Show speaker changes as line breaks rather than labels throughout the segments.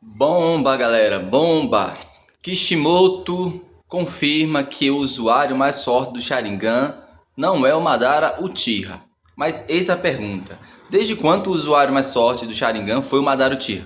Bomba, galera, bomba! Kishimoto confirma que o usuário mais forte do Sharingan não é o Madara Uchiha. Mas eis a pergunta: desde quando o usuário mais forte do Sharingan foi o Madara Uchiha?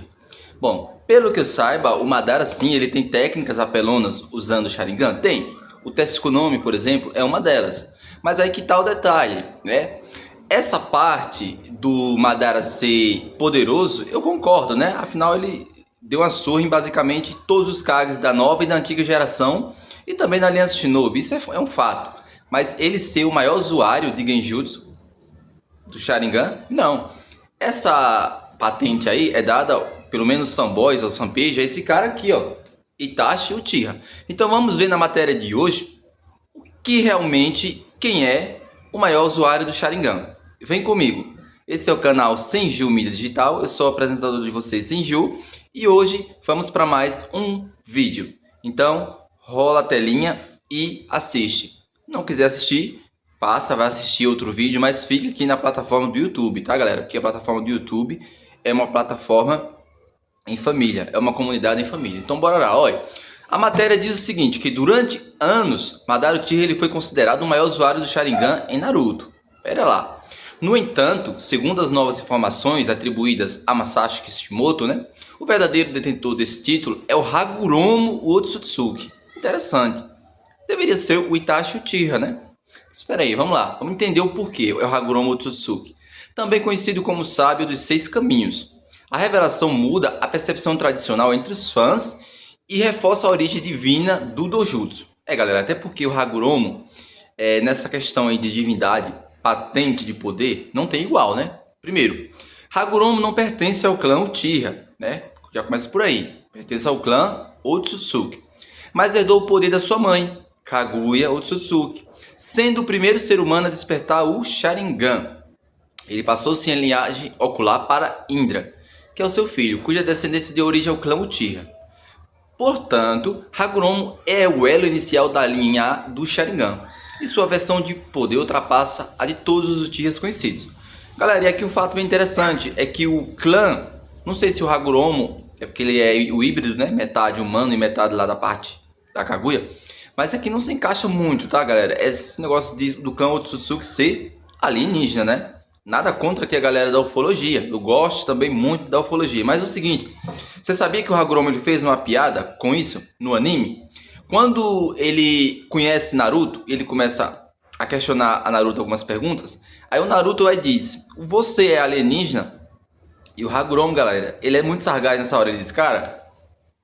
Bom, pelo que eu saiba, o Madara sim, ele tem técnicas apelonas usando o Sharingan? Tem. O Tsukunomi, por exemplo, é uma delas. Mas aí que tá o detalhe, né? Essa parte do Madara ser poderoso, eu concordo, né? Afinal, ele deu uma surra em basicamente todos os Kages da nova e da antiga geração e também na Aliança Shinobi. Isso é um fato. Mas ele ser o maior usuário de Genjutsu do Sharingan, não. Essa patente aí é dada, pelo menos Samboys ou Sanpage, a esse cara aqui, ó, Itachi Uchiha. Então vamos ver na matéria de hoje que realmente quem é o maior usuário do Sharingan. Vem comigo. Esse é o canal Senju Mídia Digital. Eu sou o apresentador de vocês, Senju, e hoje vamos para mais um vídeo. Então, rola a telinha e assiste. Não quiser assistir, passa, vai assistir outro vídeo, mas fica aqui na plataforma do YouTube, tá, galera? Porque a plataforma do YouTube é uma plataforma em família, é uma comunidade em família. Então, bora lá, olha. A matéria diz o seguinte, que durante anos, Madara Uchiha ele foi considerado o maior usuário do Sharingan em Naruto. Pera lá. No entanto, segundo as novas informações atribuídas a Masashi Kishimoto, né, o verdadeiro detentor desse título é o Hagoromo Otsutsuki. Interessante. Deveria ser o Itachi Uchiha, né? Espera aí, vamos lá. Vamos entender o porquê é o Hagoromo Otsutsuki. Também conhecido como o Sábio dos Seis Caminhos. A revelação muda a percepção tradicional entre os fãs e reforça a origem divina do Dojutsu. Galera, até porque o Hagoromo, nessa questão aí de divindade, patente de poder, não tem igual, né? Primeiro, Hagoromo não pertence ao clã Uchiha, né? Já começa por aí. Pertence ao clã Otsutsuki. Mas herdou o poder da sua mãe, Kaguya Otsutsuki, sendo o primeiro ser humano a despertar o Sharingan. Ele passou-se em linhagem ocular para Indra, que é o seu filho, cuja descendência deu origem ao clã Uchiha. Portanto, Hagoromo é o elo inicial da linha A do Sharingan, e sua versão de poder ultrapassa a de todos os Uchihas conhecidos. Galera, e aqui um fato bem interessante é que o clã, não sei se o Hagoromo, é porque ele é o híbrido, né? Metade humano e metade lá da parte da Kaguya, mas aqui não se encaixa muito, tá, galera? Esse negócio do clã Otsutsuki ser alienígena, né? Nada contra que a galera da ufologia. Eu gosto também muito da ufologia. Mas é o seguinte, você sabia que o Hagoromo ele fez uma piada com isso no anime? Quando ele conhece Naruto, ele começa a questionar a Naruto algumas perguntas. Aí o Naruto aí diz, você é alienígena? E o Hagoromo, galera, ele é muito sagaz nessa hora. Ele diz, cara,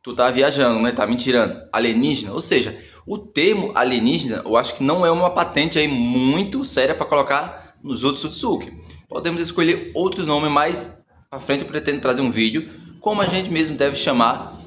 tu tá viajando, né? Tá me tirando. Alienígena? Ou seja, o termo alienígena, eu acho que não é uma patente aí muito séria para colocar nos outros Otsutsuki. Podemos escolher outros nomes, mas à frente eu pretendo trazer um vídeo como a gente mesmo deve chamar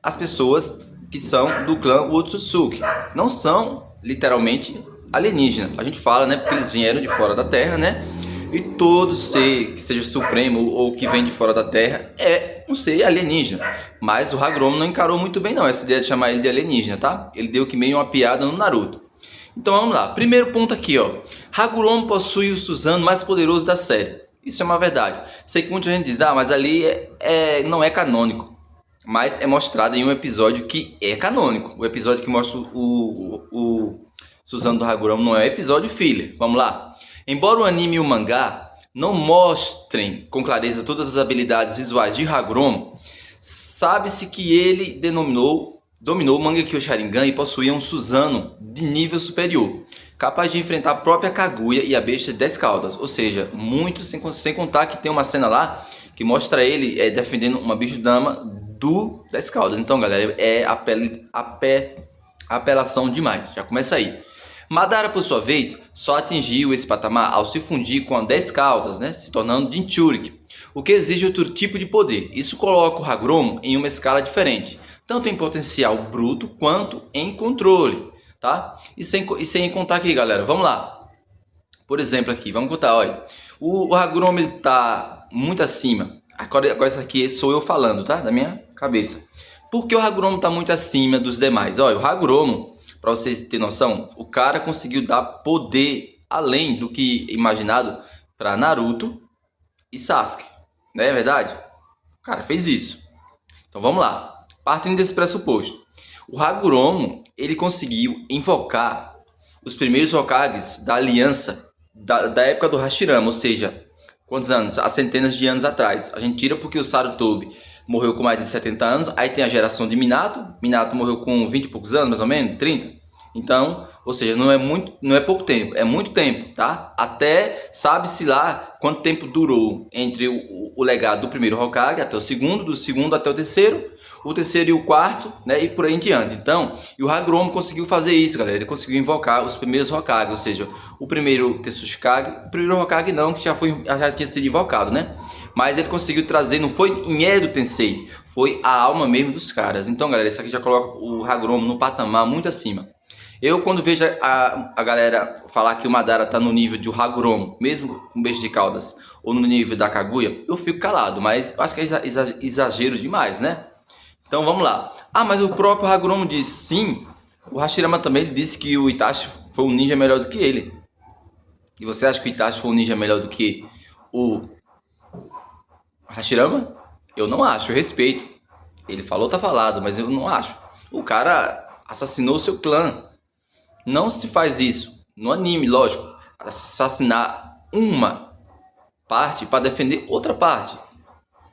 as pessoas que são do clã Otsutsuki. Não são literalmente alienígenas. A gente fala, né, porque eles vieram de fora da Terra, né? E todo ser que seja supremo ou que vem de fora da Terra é um ser alienígena. Mas o Hagoromo não encarou muito bem não essa ideia de chamar ele de alienígena, tá? Ele deu que meio uma piada no Naruto. Então vamos lá, primeiro ponto aqui, ó. Hagoromo possui o Susanoo mais poderoso da série. Isso é uma verdade. Sei que muita gente diz, mas ali não é canônico. Mas é mostrado em um episódio que é canônico. O episódio que mostra o Susanoo do Hagoromo não é episódio filler. Vamos lá. Embora o anime e o mangá não mostrem com clareza todas as habilidades visuais de Hagoromo, sabe-se que ele dominou o Mangekyo Sharingan e possuía um Susanoo de nível superior, capaz de enfrentar a própria Kaguya e a besta de 10 caudas, ou seja, muito sem contar que tem uma cena lá que mostra ele defendendo uma bicho-dama do 10 caudas. Então, galera, apelação demais, já começa aí. Madara, por sua vez, só atingiu esse patamar ao se fundir com a 10 caudas, né, se tornando Jinchuriki, o que exige outro tipo de poder. Isso coloca o Hagoromo em uma escala diferente, tanto em potencial bruto quanto em controle, tá? E sem contar aqui, galera, vamos lá. Por exemplo aqui, vamos contar, olha. O Hagoromo ele tá muito acima. Agora isso aqui sou eu falando, tá? Da minha cabeça. Por que o Hagoromo tá muito acima dos demais? Olha, o Hagoromo, para vocês terem noção, o cara conseguiu dar poder além do que imaginado para Naruto e Sasuke. Não é verdade? O cara fez isso. Então vamos lá. Partindo desse pressuposto, o Hagoromo, ele conseguiu invocar os primeiros Hokages da aliança da época do Hashirama, ou seja, quantos anos? Há centenas de anos atrás. A gente tira porque o Sarutobi morreu com mais de 70 anos, aí tem a geração de Minato morreu com 20 e poucos anos, mais ou menos, 30. Então, ou seja, não é pouco tempo, é muito tempo, tá? Até sabe-se lá quanto tempo durou entre o legado do primeiro Hokage até o segundo, do segundo até o terceiro e o quarto, né, e por aí em diante. Então, e o Hagoromo conseguiu fazer isso, galera. Ele conseguiu invocar os primeiros Hokage, ou seja, o primeiro Tetsuchikage, o primeiro Hokage não, que já tinha sido invocado, né? Mas ele conseguiu trazer, não foi em Edo Tensei, foi a alma mesmo dos caras. Então, galera, isso aqui já coloca o Hagoromo no patamar muito acima. Eu, quando vejo a galera falar que o Madara tá no nível de Hagoromo, mesmo com beijo de caudas, ou no nível da Kaguya, eu fico calado, mas eu acho que é exagero demais, né? Então vamos lá. Ah, mas o próprio Hagoromo disse sim. O Hashirama também disse que o Itachi foi um ninja melhor do que ele. E você acha que o Itachi foi um ninja melhor do que o Hashirama? Eu não acho, eu respeito. Ele falou, tá falado, mas eu não acho. O cara assassinou o seu clã. Não se faz isso no anime, lógico. Assassinar uma parte para defender outra parte.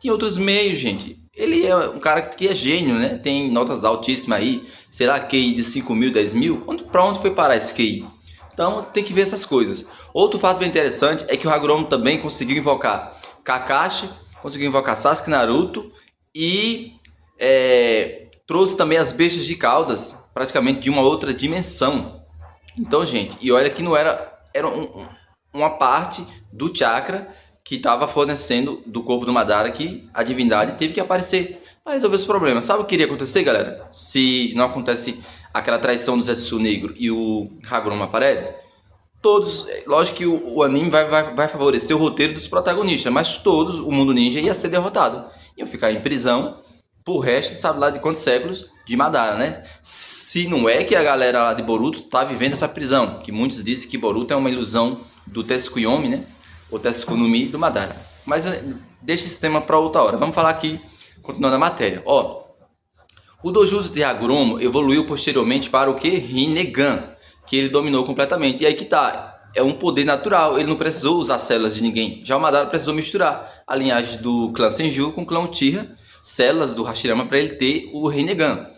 Tem outros meios, gente. Ele é um cara que é gênio, né? Tem notas altíssimas aí. Sei lá, QI de 5 mil, 10 mil. Pra onde foi parar esse QI? Então tem que ver essas coisas. Outro fato bem interessante é que o Hagoromo também conseguiu invocar Kakashi, conseguiu invocar Sasuke, Naruto e trouxe também as bestas de caudas, praticamente de uma outra dimensão. Então, gente, e olha que não era uma parte do chakra que estava fornecendo do corpo do Madara, que a divindade teve que aparecer para resolver os problemas. Sabe o que iria acontecer, galera? Se não acontece aquela traição do Zetsu Negro e o Hagoromo aparece? Todos, lógico que o anime vai favorecer o roteiro dos protagonistas, mas todos, o mundo ninja ia ser derrotado. Iam ficar em prisão por resto, sabe lá de quantos séculos de Madara, né? Se não é que a galera lá de Boruto tá vivendo essa prisão, que muitos dizem que Boruto é uma ilusão do Tsukuyomi, né? O Tetsuko no Mi do Madara. Mas deixa esse tema para outra hora. Vamos falar aqui, continuando a matéria. Ó, o Dojutsu de Hagoromo evoluiu posteriormente para o que? Rinnegan, que ele dominou completamente. E aí que tá, é um poder natural, ele não precisou usar células de ninguém. Já o Madara precisou misturar a linhagem do clã Senju com o clã Uchiha, células do Hashirama, para ele ter o Rinnegan.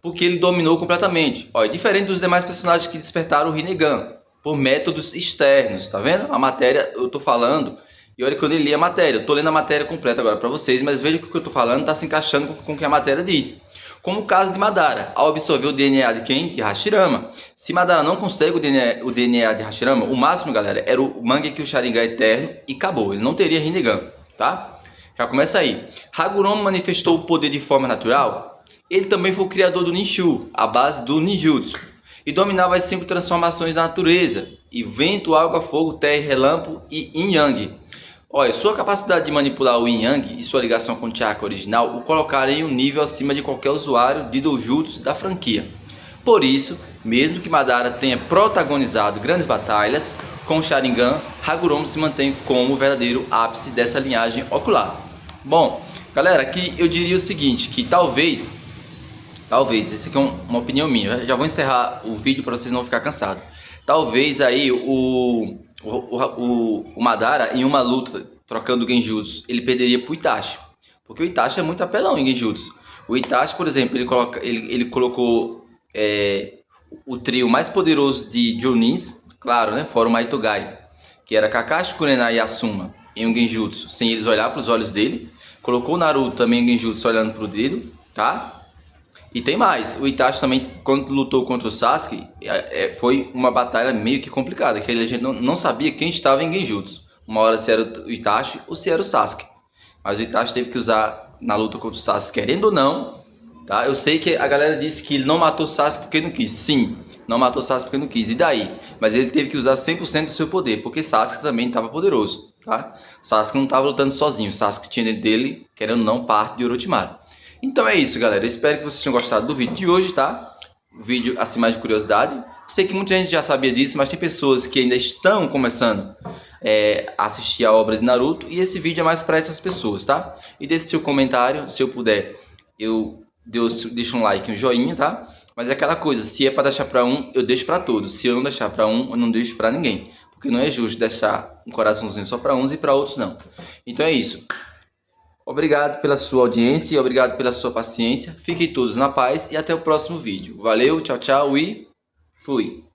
Porque ele dominou completamente. Ó, é diferente dos demais personagens que despertaram o Rinnegan por métodos externos, tá vendo? A matéria eu tô falando, e olha que eu nem li a matéria, eu tô lendo a matéria completa agora para vocês, mas veja que o que eu tô falando tá se encaixando com o que a matéria diz. Como o caso de Madara, ao absorver o DNA de quem? De Hashirama. Se Madara não consegue o DNA de Hashirama, o máximo, galera, era o Mangekyo Sharingan Eterno e acabou, ele não teria Rinnegan, tá? Já começa aí. Hagoromo manifestou o poder de forma natural? Ele também foi o criador do Ninshu, a base do ninjutsu, e dominava as 5 transformações da natureza, e vento, água, fogo, terra e relâmpago e yin yang. Olha, sua capacidade de manipular o yin yang e sua ligação com o chakra original o colocaram em um nível acima de qualquer usuário de doujutsu da franquia. Por isso, mesmo que Madara tenha protagonizado grandes batalhas com o Sharingan, Hagoromo se mantém como o verdadeiro ápice dessa linhagem ocular. Bom, galera, aqui eu diria o seguinte, que talvez, esse aqui é uma opinião minha, eu já vou encerrar o vídeo para vocês não ficar cansados. Talvez aí o Madara, em uma luta trocando genjutsu, ele perderia pro Itachi, porque o Itachi é muito apelão em genjutsu. O Itachi, por exemplo, ele colocou o trio mais poderoso de Jonins, claro, né, fora o Maitogai, que era Kakashi, Kurenai e Asuma, em um genjutsu, sem eles olhar para os olhos dele. Colocou o Naruto também em genjutsu olhando para o dedo, tá? E tem mais, o Itachi também, quando lutou contra o Sasuke, foi uma batalha meio que complicada, que a gente não sabia quem estava em genjutsu. Uma hora se era o Itachi ou se era o Sasuke. Mas o Itachi teve que usar na luta contra o Sasuke, querendo ou não, tá? Eu sei que a galera disse que ele não matou o Sasuke porque não quis. Sim, não matou o Sasuke porque não quis. E daí? Mas ele teve que usar 100% do seu poder, porque Sasuke também estava poderoso, tá? Sasuke não estava lutando sozinho. Sasuke tinha dentro dele, querendo ou não, parte de Orochimaru. Então é isso, galera. Eu espero que vocês tenham gostado do vídeo de hoje, tá? Vídeo assim mais de curiosidade. Sei que muita gente já sabia disso, mas tem pessoas que ainda estão começando a assistir a obra de Naruto, e esse vídeo é mais para essas pessoas, tá? E deixe seu comentário, se eu puder, eu deixo um like, um joinha, tá? Mas é aquela coisa, se é para deixar para um, eu deixo para todos. Se eu não deixar para um, eu não deixo para ninguém, porque não é justo deixar um coraçãozinho só para uns e para outros não. Então é isso. Obrigado pela sua audiência e obrigado pela sua paciência. Fiquem todos na paz e até o próximo vídeo. Valeu, tchau, tchau e fui!